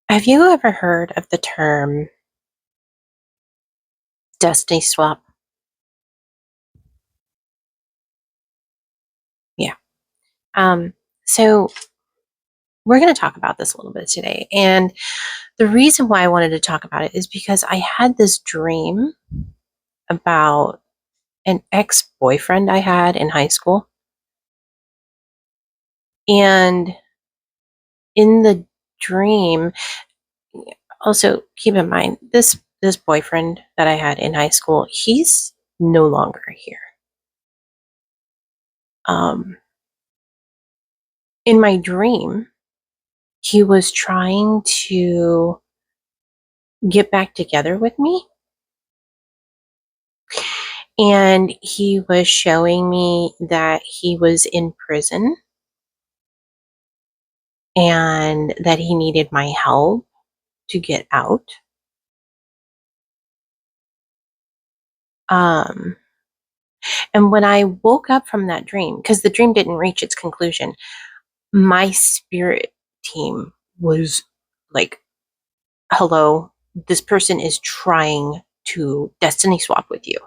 Have you ever heard of the term destiny swap? Yeah. Um, so we're going to talk about this a little bit today. And the reason why I wanted to talk about it is because I had this dream about an ex-boyfriend I had in high school. And in the dream, also keep in mind this boyfriend that I had in high school, he's no longer here. Um, in my dream, he was trying to get back together with me. And he was showing me that he was in prison and that he needed my help to get out. Um, and when I woke up from that dream, because the dream didn't reach its conclusion, my spirit team was like, hello, this person is trying to destiny swap with you.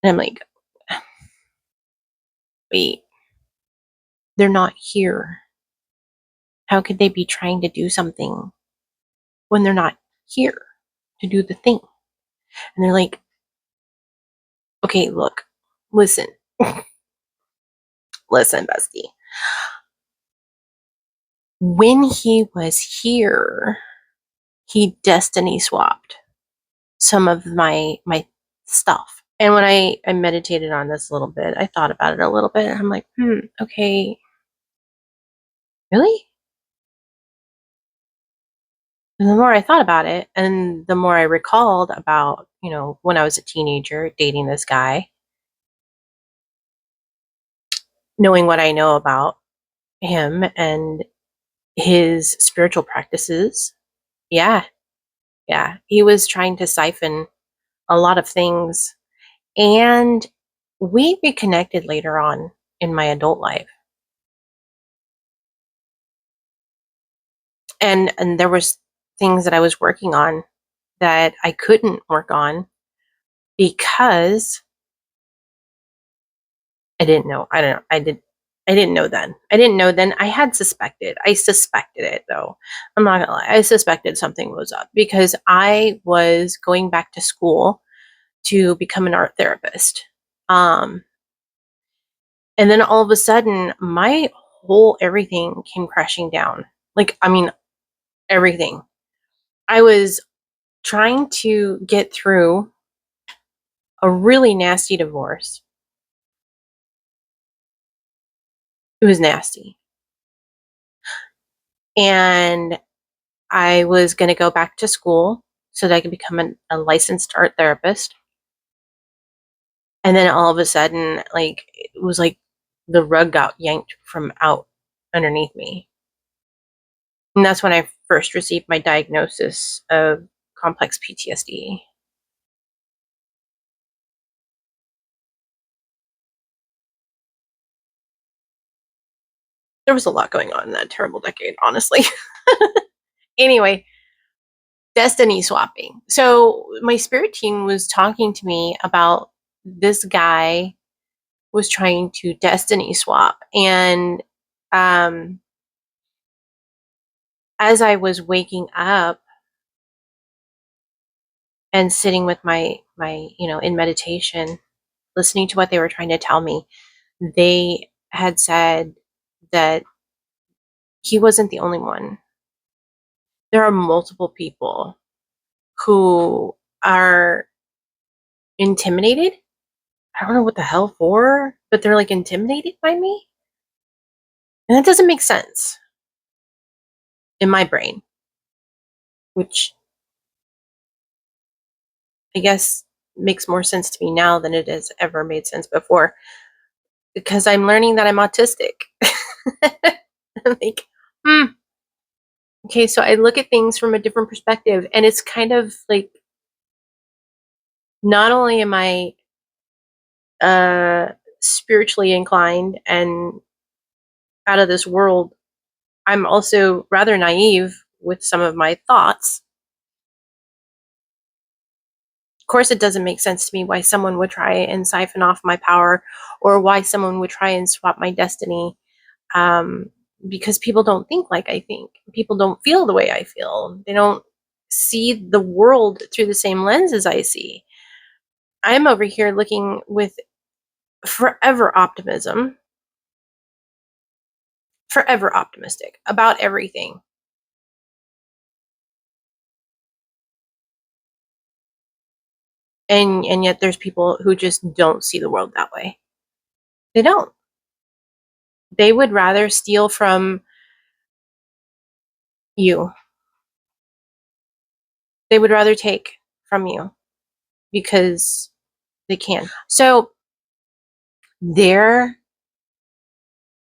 And I'm like, wait, they're not here. How could they be trying to do something when they're not here to do the thing? And they're like, okay, look, listen, listen, bestie. When he was here, he destiny swapped some of my stuff. And when I meditated on this a little bit, I thought about it a little bit. And I'm like, okay, really? And the more I thought about it, and the more I recalled about, when I was a teenager dating this guy, knowing what I know about him and his spiritual practices, yeah, yeah, he was trying to siphon a lot of things. And we reconnected later on in my adult life. And there was things that I was working on that I couldn't work on because I didn't know. I don't know. I didn't know then. I didn't know then. I had suspected. I suspected it though. I'm not gonna lie. I suspected something was up because I was going back to school to become an art therapist. Um, and then all of a sudden, my whole everything came crashing down. Like, I mean, everything. I was trying to get through a really nasty divorce. It was nasty. And I was going to go back to school so that I could become a licensed art therapist. And then all of a sudden, like, it was like the rug got yanked from out underneath me. And that's when I first received my diagnosis of complex PTSD. There was a lot going on in that terrible decade, honestly. Anyway, destiny swapping. So my spirit team was talking to me about this guy was trying to destiny swap. And as I was waking up and sitting with my in meditation, listening to what they were trying to tell me, they had said that he wasn't the only one. There are multiple people who are intimidated. I don't know what the hell for, but they're like intimidated by me. And that doesn't make sense in my brain, which I guess makes more sense to me now than it has ever made sense before because I'm learning that I'm autistic. I'm like, okay, so I look at things from a different perspective, and it's kind of like not only am I spiritually inclined and out of this world, I'm also rather naive with some of my thoughts. Of course, it doesn't make sense to me why someone would try and siphon off my power, or why someone would try and swap my destiny. Um, because people don't think like I think. People don't feel the way I feel. They don't see the world through the same lens as I see. I'm over here looking with forever optimism, forever optimistic about everything. And yet there's people who just don't see the world that way. They don't. They would rather steal from you. They would rather take from you because they can. So the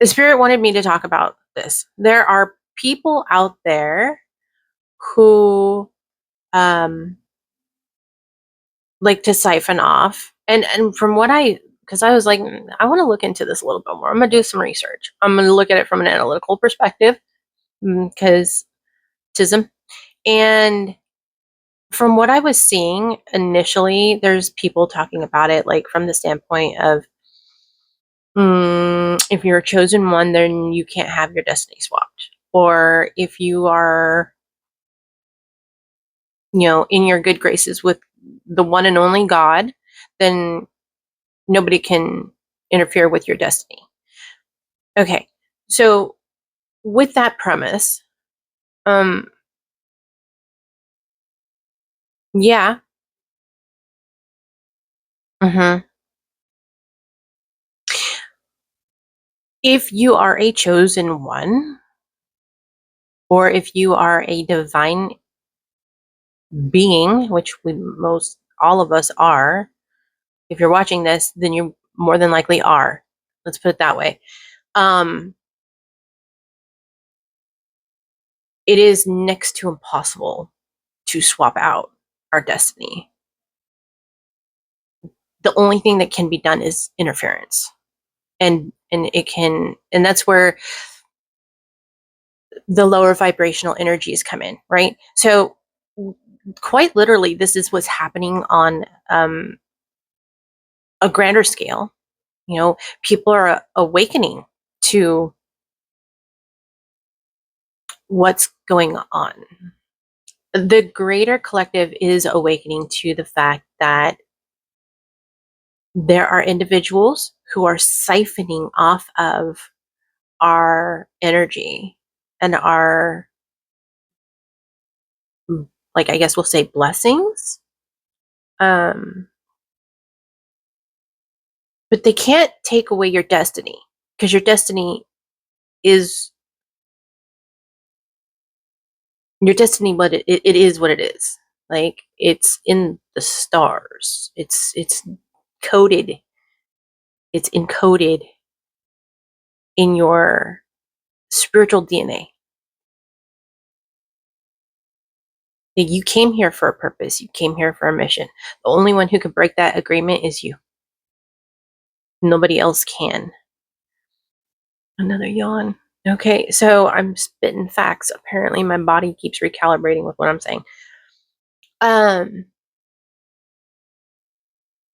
spirit wanted me to talk about this. There are people out there who like to siphon off. And from what because I was like, I want to look into this a little bit more. I'm going to do some research. I'm going to look at it from an analytical perspective because tism. And from what I was seeing initially, there's people talking about it like from the standpoint of if you're a chosen one, then you can't have your destiny swapped. Or if you are, in your good graces with the one and only God, then nobody can interfere with your destiny. Okay, so with that premise, yeah, mm-hmm. If you are a chosen one, or if you are a divine being, which all of us are, if you're watching this, then you more than likely are. Let's put it that way. It is next to impossible to swap out our destiny. The only thing that can be done is interference. And that's where the lower vibrational energies come in, right? So quite literally, this is what's happening on a grander scale. People are awakening to what's going on. The greater collective is awakening to the fact that there are individuals who are siphoning off of our energy and our, like, I guess we'll say blessings. But they can't take away your destiny, because your destiny is what it is what it is. Like, it's in the stars. It's coded. It's encoded in your spiritual DNA. You came here for a purpose. You came here for a mission. The only one who can break that agreement is you. Nobody else can. Another yawn. Okay, so I'm spitting facts. Apparently my body keeps recalibrating with what I'm saying.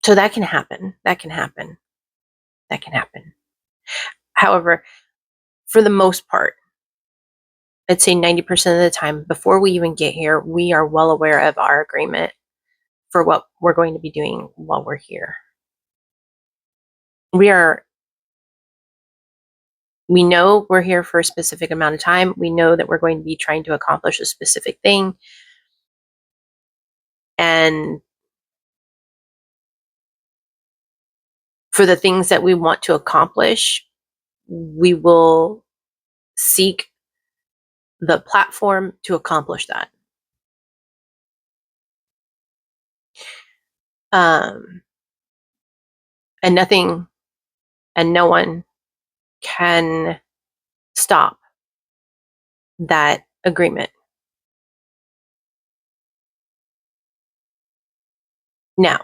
So that can happen. That can happen. That can happen. However, for the most part, I'd say 90% of the time, before we even get here, we are well aware of our agreement for what we're going to be doing while we're here. We know we're here for a specific amount of time. We know that we're going to be trying to accomplish a specific thing. And for the things that we want to accomplish, we will seek the platform to accomplish that. And nothing and no one can stop that agreement. Now,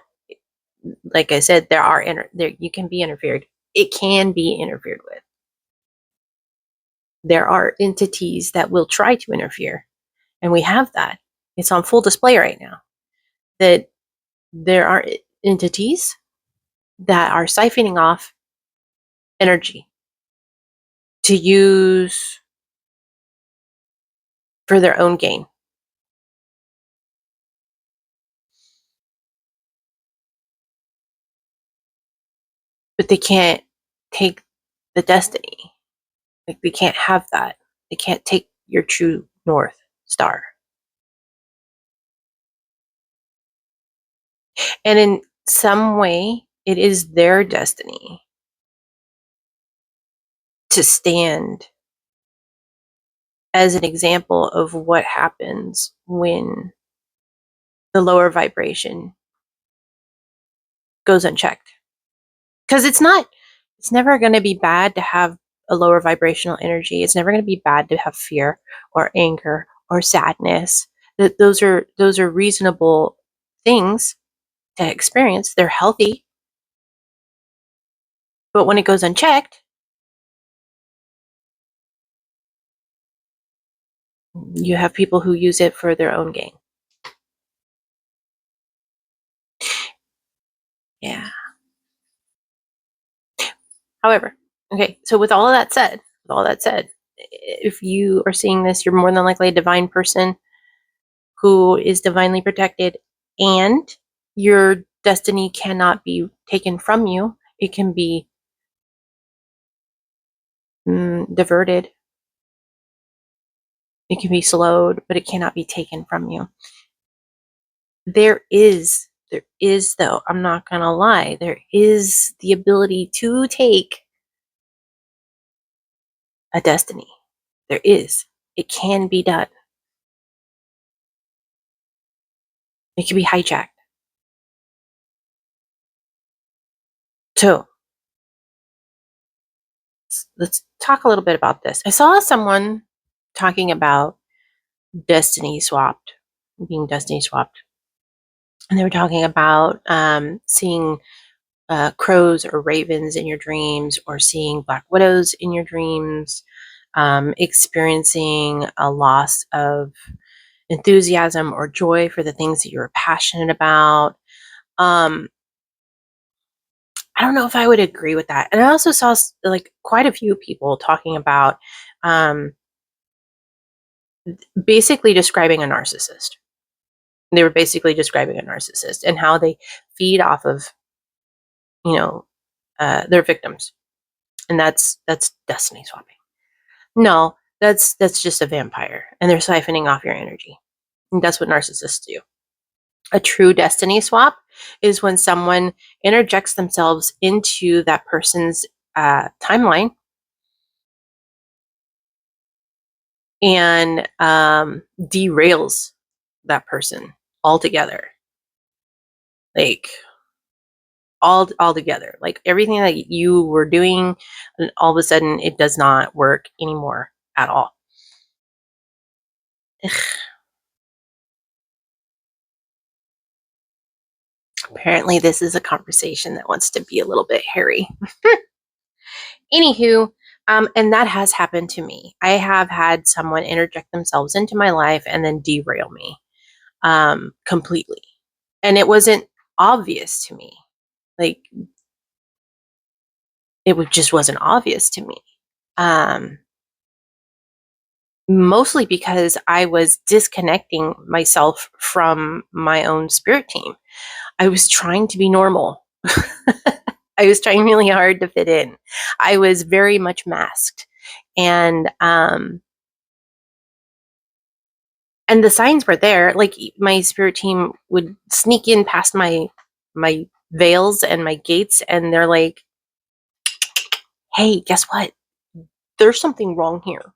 like I said, there you can be interfered. It can be interfered with. There are entities that will try to interfere. And we have that. It's on full display right now that there are entities that are siphoning off energy to use for their own gain. But they can't take the destiny. Like, they can't have that. They can't take your true North Star. And in some way, it is their destiny to stand as an example of what happens when the lower vibration goes unchecked. Because it's never going to be bad to have a lower vibrational energy. It's never going to be bad to have fear or anger or sadness. Those are reasonable things to experience. They're healthy. But when it goes unchecked, you have people who use it for their own gain. Yeah. However, okay, so with all that said, if you are seeing this, you're more than likely a divine person who is divinely protected, and your destiny cannot be taken from you. It can be diverted. It can be slowed, but it cannot be taken from you. There is though, I'm not gonna lie, there is the ability to take a destiny. There is. It can be done. It can be hijacked. So let's talk a little bit about this. I saw someone talking about being destiny swapped. And they were talking about seeing crows or ravens in your dreams, or seeing black widows in your dreams, experiencing a loss of enthusiasm or joy for the things that you're passionate about. I don't know if I would agree with that. And I also saw like quite a few people talking about basically describing a narcissist. They were basically describing a narcissist and how they feed off of, their victims, and that's destiny swapping. No, that's just a vampire, and they're siphoning off your energy. And that's what narcissists do. A true destiny swap is when someone interjects themselves into that person's timeline and derails that person altogether. Like, all together. Like, everything that you were doing, and all of a sudden it does not work anymore at all. Ugh. Apparently this is a conversation that wants to be a little bit hairy. Anywho, and that has happened to me. I have had someone interject themselves into my life and then derail me completely. And it wasn't obvious to me. Like, it just wasn't obvious to me. Mostly because I was disconnecting myself from my own spirit team. I was trying to be normal. I was trying really hard to fit in. I was very much masked. And the signs were there. Like, my spirit team would sneak in past my veils and my gates, and they're like, "Hey, guess what? There's something wrong here.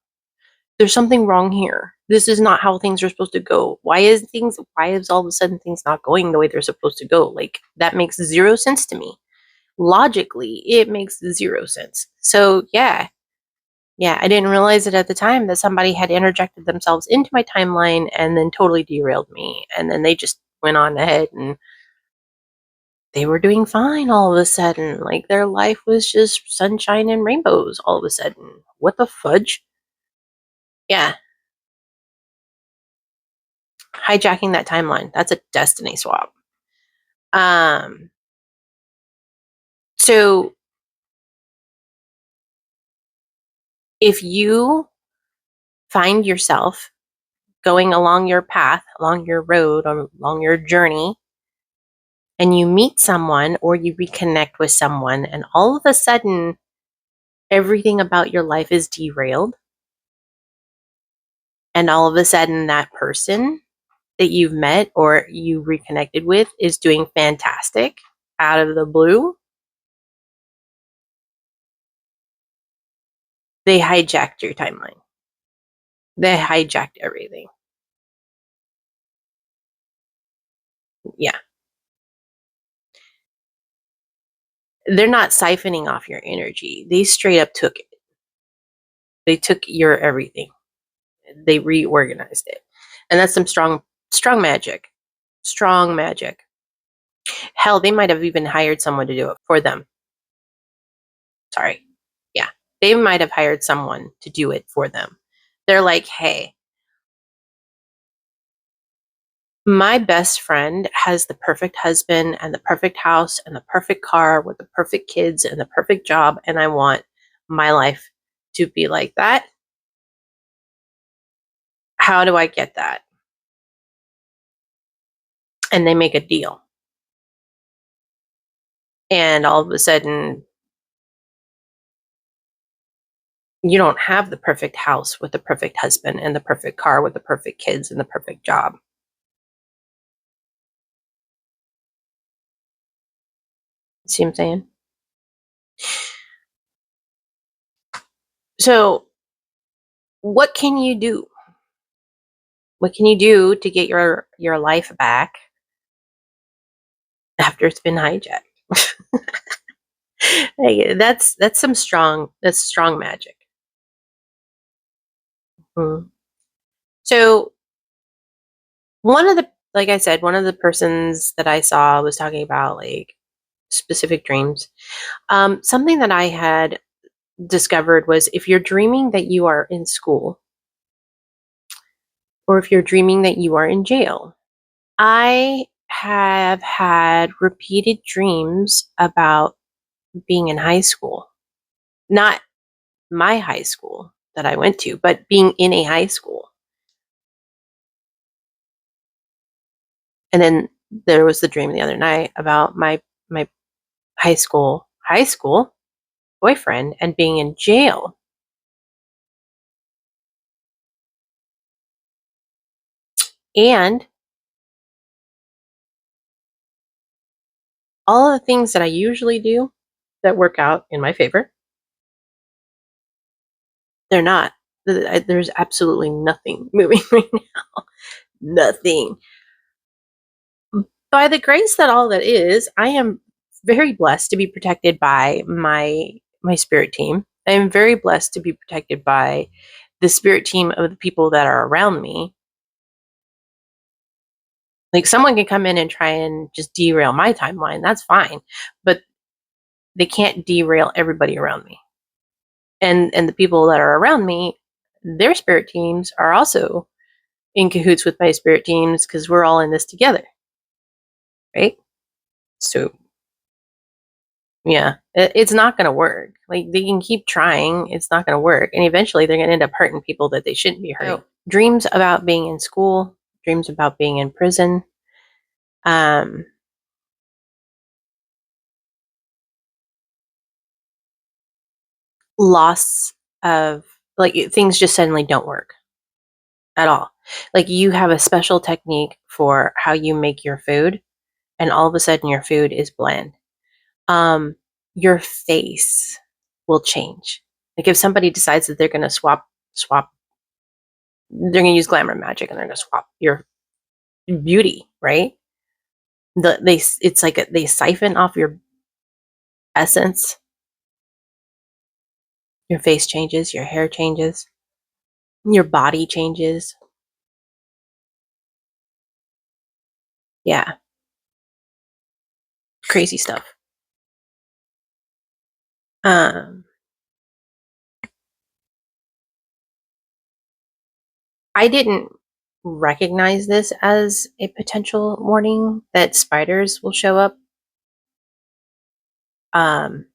There's something wrong here. This is not how things are supposed to go. Why is all of a sudden things not going the way they're supposed to go? Like, that makes zero sense to me. Logically, it makes zero sense." So yeah, I didn't realize it at the time that somebody had interjected themselves into my timeline and then totally derailed me. And then they just went on ahead and they were doing fine all of a sudden. Like, their life was just sunshine and rainbows all of a sudden. What the fudge? Yeah. hijacking that timeline. That's a destiny swap. Um, so if you find yourself going along your path, along your road, or along your journey, and you meet someone or you reconnect with someone, and all of a sudden, everything about your life is derailed, and all of a sudden, that person that you've met or you reconnected with is doing fantastic out of the blue, they hijacked your timeline. They hijacked everything. Yeah. They're not siphoning off your energy. They straight up took it. They took your everything. They reorganized it. And that's some strong magic. Strong magic. Hell, they might have even hired someone to do it for them. Sorry. Yeah. They might have hired someone to do it for them. They're like, hey, my best friend has the perfect husband and the perfect house and the perfect car with the perfect kids and the perfect job, and I want my life to be like that. How do I get that? And they make a deal. And all of a sudden, you don't have the perfect house with the perfect husband and the perfect car with the perfect kids and the perfect job. See what I'm saying? So, what can you do? What can you do to get your life back after it's been hijacked? Like, that's some strong magic. Mm. So one of the like I said, one of the persons that I saw was talking about like specific dreams. Something that I had discovered was if you're dreaming that you are in school or if you're dreaming that you are in jail. I have had repeated dreams about being in high school. Not my high school that I went to, but being in a high school. And then there was the dream the other night about my high school boyfriend and being in jail. And all of the things that I usually do that work out in my favor, they're not. There's absolutely nothing moving right now. Nothing. By the grace that all that is, I am very blessed to be protected by my spirit team. I am very blessed to be protected by the spirit team of the people that are around me. Like someone can come in and try and just derail my timeline. That's fine. But they can't derail everybody around me. And the people that are around me, their spirit teams are also in cahoots with my spirit teams because we're all in this together. Right? So yeah, it's not going to work. Like they can keep trying, it's not going to work, and eventually they're going to end up hurting people that they shouldn't be hurting. So, dreams about being in school, dreams about being in prison, um, loss of like things just suddenly don't work at all. Like you have a special technique for how you make your food, and all of a sudden your food is bland. Um, your face will change. Like if somebody decides that they're going to swap they're going to use glamour magic and they're going to swap your beauty, right? It's like they siphon off your essence. Your face changes, your hair changes, your body changes. Yeah, crazy stuff. Um, I didn't. recognize this as a potential warning that spiders will show up um,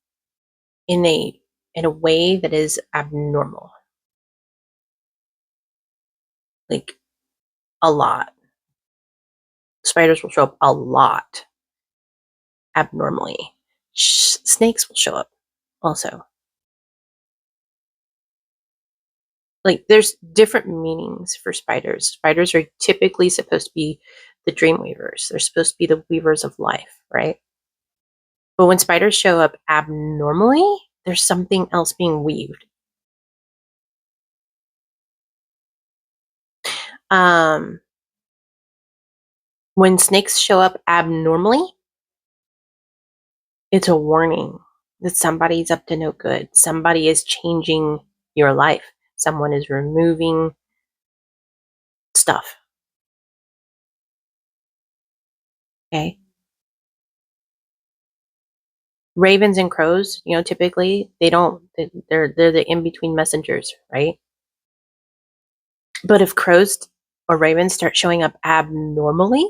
in a way that is abnormal, like a lot. Spiders will show up a lot abnormally. Snakes will show up also. Like there's different meanings for spiders. Spiders are typically supposed to be the dream weavers. They're supposed to be the weavers of life, right? But when spiders show up abnormally, there's something else being weaved. Um, when snakes show up abnormally, it's a warning that somebody's up to no good. Somebody is changing your life. Someone is removing stuff. Okay. Ravens and crows, typically they're the in-between messengers, right? But if crows or ravens start showing up abnormally,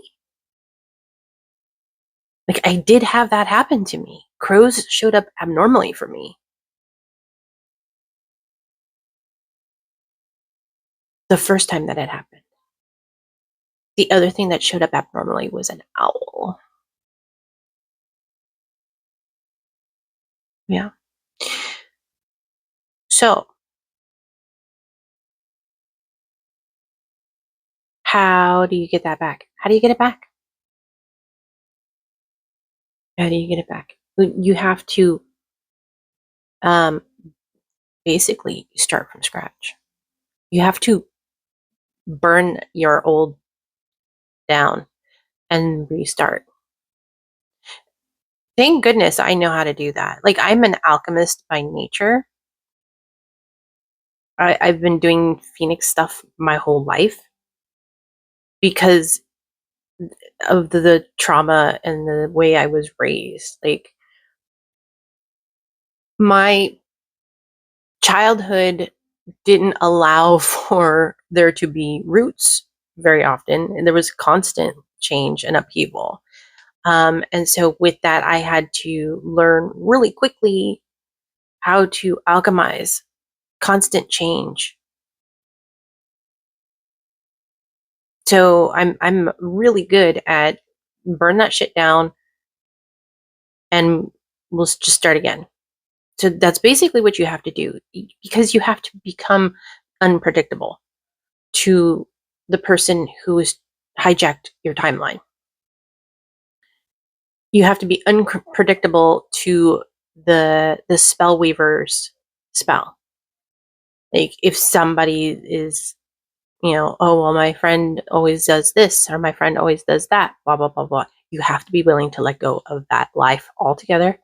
like I did have that happen to me. Crows showed up abnormally for me. The first time that it happened. The other thing that showed up abnormally was an owl. Yeah. So, how do you get that back? How do you get it back? How do you get it back? You have to um, basically start from scratch. You have to burn your old down and restart. Thank goodness I know how to do that. Like I'm an alchemist by nature. I've been doing Phoenix stuff my whole life because of the trauma and the way I was raised. Like my childhood didn't allow for there to be roots very often, and there was constant change and upheaval. And so, with that, I had to learn really quickly how to alchemize constant change. So I'm really good at burn that shit down, and we'll just start again. So that's basically what you have to do because you have to become unpredictable to the person who has hijacked your timeline. You have to be unpredictable to the spell weaver's spell. Like if somebody is, oh well, my friend always does this or my friend always does that, blah blah blah blah. You have to be willing to let go of that life altogether.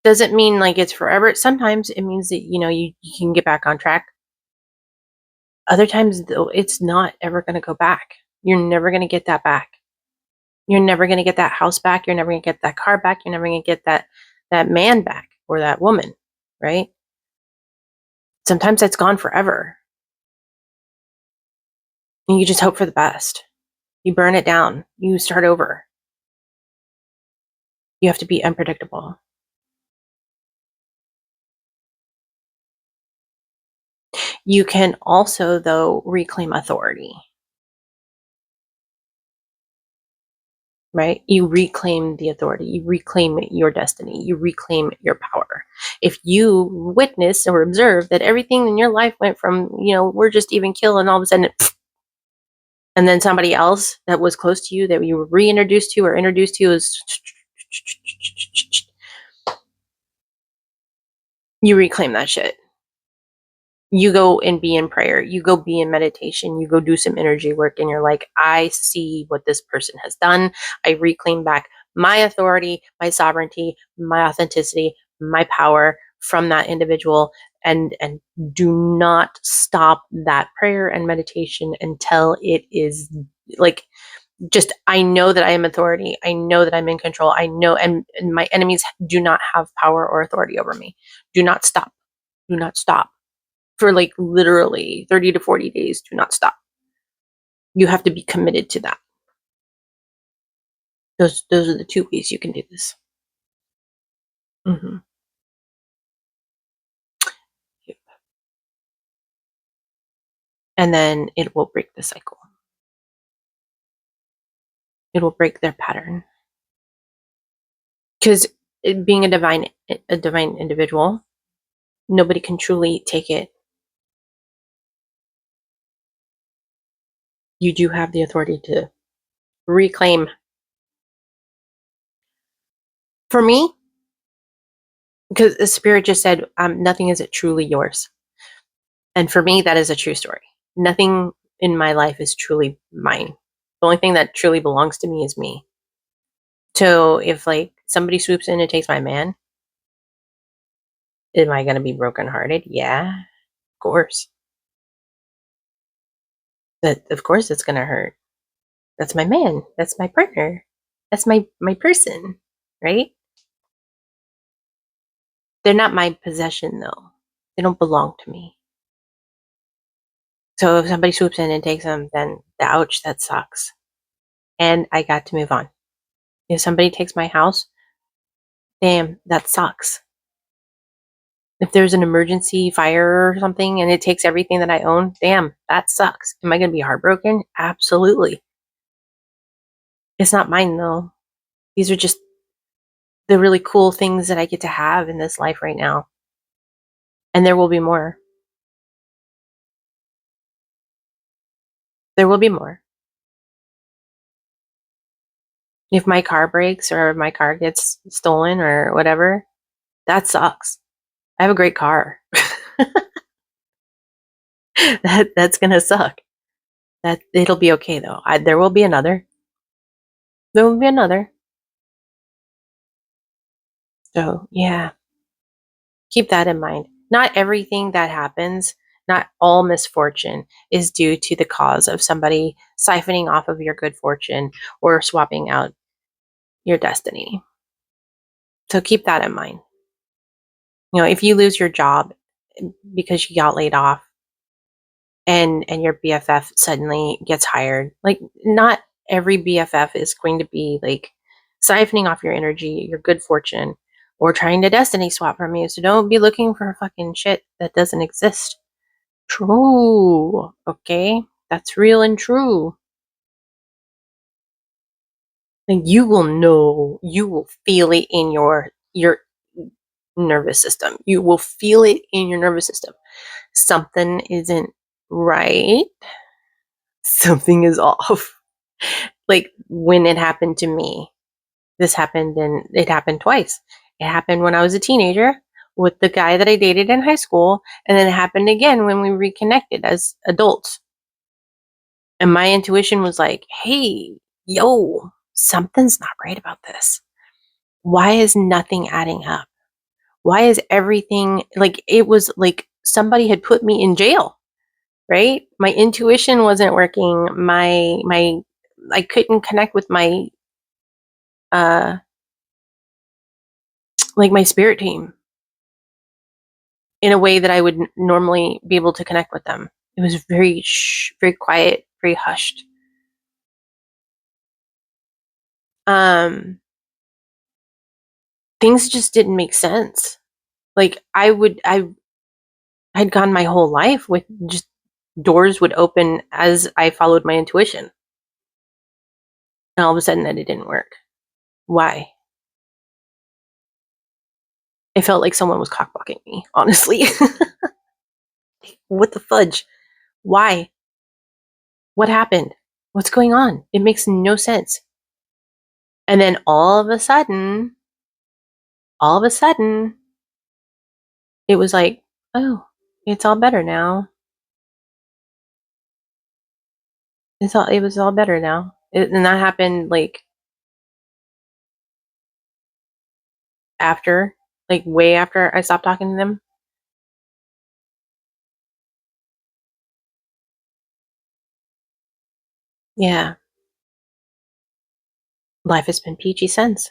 Doesn't mean like it's forever. Sometimes it means that you can get back on track. Other times though, it's not ever going to go back. You're never going to get that back. You're never going to get that house back. You're never going to get that car back. You're never going to get that man back or that woman, right? Sometimes that's gone forever. And you just hope for the best. You burn it down. You start over. You have to be unpredictable. You can also, though, reclaim authority. Right? You reclaim the authority. You reclaim your destiny. You reclaim your power. If you witness or observe that everything in your life went from, we're just even kill, and all of a sudden, and then somebody else that was close to you that you were reintroduced to or introduced to is, you reclaim that shit. You go and be in prayer. You go be in meditation. You go do some energy work, and you're like, I see what this person has done. I reclaim back my authority, my sovereignty, my authenticity, my power from that individual, and do not stop that prayer and meditation until it is like, just, I know that I am authority. I know that I'm in control. I know, and my enemies do not have power or authority over me. Do not stop. Do not stop for like literally 30 to 40 days. Do not stop. You have to be committed to that. Those are the two ways you can do this. Mm-hmm. And then it will break the cycle. It will break their pattern. Because being a divine individual, nobody can truly take it. You do have the authority to reclaim. For me, because the spirit just said, nothing is truly yours. And for me, that is a true story. Nothing in my life is truly mine. The only thing that truly belongs to me is me. So if like somebody swoops in and takes my man, am I going to be brokenhearted? Yeah, of course. But of course it's going to hurt. That's my man. That's my partner. That's my person, right? They're not my possession though. They don't belong to me. So if somebody swoops in and takes them, then ouch, that sucks. And I got to move on. If somebody takes my house, damn, that sucks. If there's an emergency fire or something and it takes everything that I own, damn, that sucks. Am I going to be heartbroken? Absolutely. It's not mine though. These are just the really cool things that I get to have in this life right now. And there will be more. There will be more. If my car breaks or my car gets stolen or whatever, that sucks. I have a great car. That's gonna suck. That it'll be okay though. There will be another. There will be another. So yeah, keep that in mind. Not everything that happens, not all misfortune is due to the cause of somebody siphoning off of your good fortune or swapping out your destiny. So keep that in mind. You know, if you lose your job because you got laid off and your BFF suddenly gets hired, like not every BFF is going to be like siphoning off your energy, your good fortune, or trying to destiny swap from you. So don't be looking for fucking shit that doesn't exist. True. Okay? That's real and true. And you will know, you will feel it in your nervous system. You will feel it in your nervous system. Something isn't right. Something is off. Like when it happened to me, it happened twice. It happened when I was a teenager with the guy that I dated in high school, and then it happened again when we reconnected as adults. And my intuition was like, hey, yo, something's not right about this. Why is nothing adding up? Why is everything like it was like somebody had put me in jail, right? My intuition wasn't working. My I couldn't connect with my uh like my spirit team in a way that I would normally be able to connect with them. It was very quiet, very hushed. Um, things just didn't make sense. Like I had gone my whole life with just doors would open as I followed my intuition. And all of a sudden that it didn't work. Why? It felt like someone was cockblocking me, honestly. What the fudge? Why? What happened? What's going on? It makes no sense. And then all of a sudden, it was like, oh, it's all better now. It was all better now. And that happened like after, like way after I stopped talking to them. Yeah, life has been peachy since.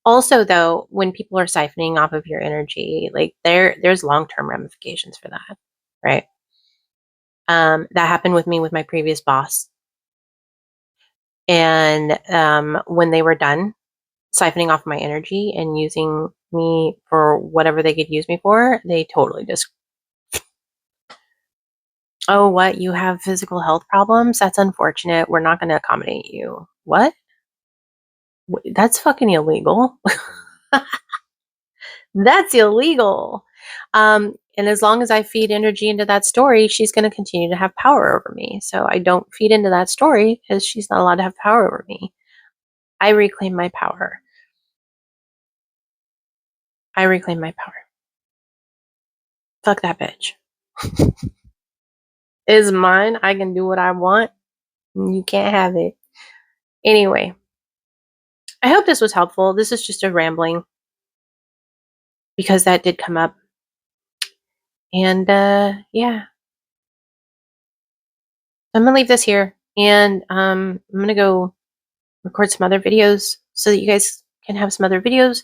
Also, though, when people are siphoning off of your energy, like there's long-term ramifications for that. right? That happened with me with my previous boss. And when they were done siphoning off my energy and using me for whatever they could use me for, they totally just, oh, what? You have physical health problems? That's unfortunate. We're not going to accommodate you. What? That's fucking illegal. That's illegal. And as long as I feed energy into that story, she's going to continue to have power over me. So I don't feed into that story because she's not allowed to have power over me. I reclaim my power. I reclaim my power. Fuck that bitch. It's mine. I can do what I want. You can't have it. Anyway, I hope this was helpful. This is just a rambling because that did come up. And yeah, I'm gonna leave this here, and I'm gonna go record some other videos so that you guys can have some other videos.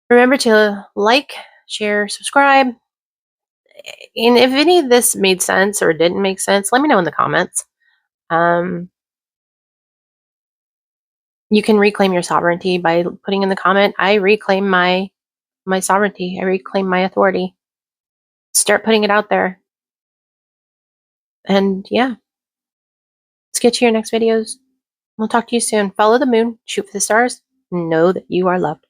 Remember to like, share, subscribe, and if any of this made sense or didn't make sense, let me know in the comments. You can reclaim your sovereignty by putting in the comment, I reclaim my sovereignty. I reclaim my authority. Start putting it out there. And yeah, let's get to your next videos. We'll talk to you soon. Follow the moon, shoot for the stars, know that you are loved.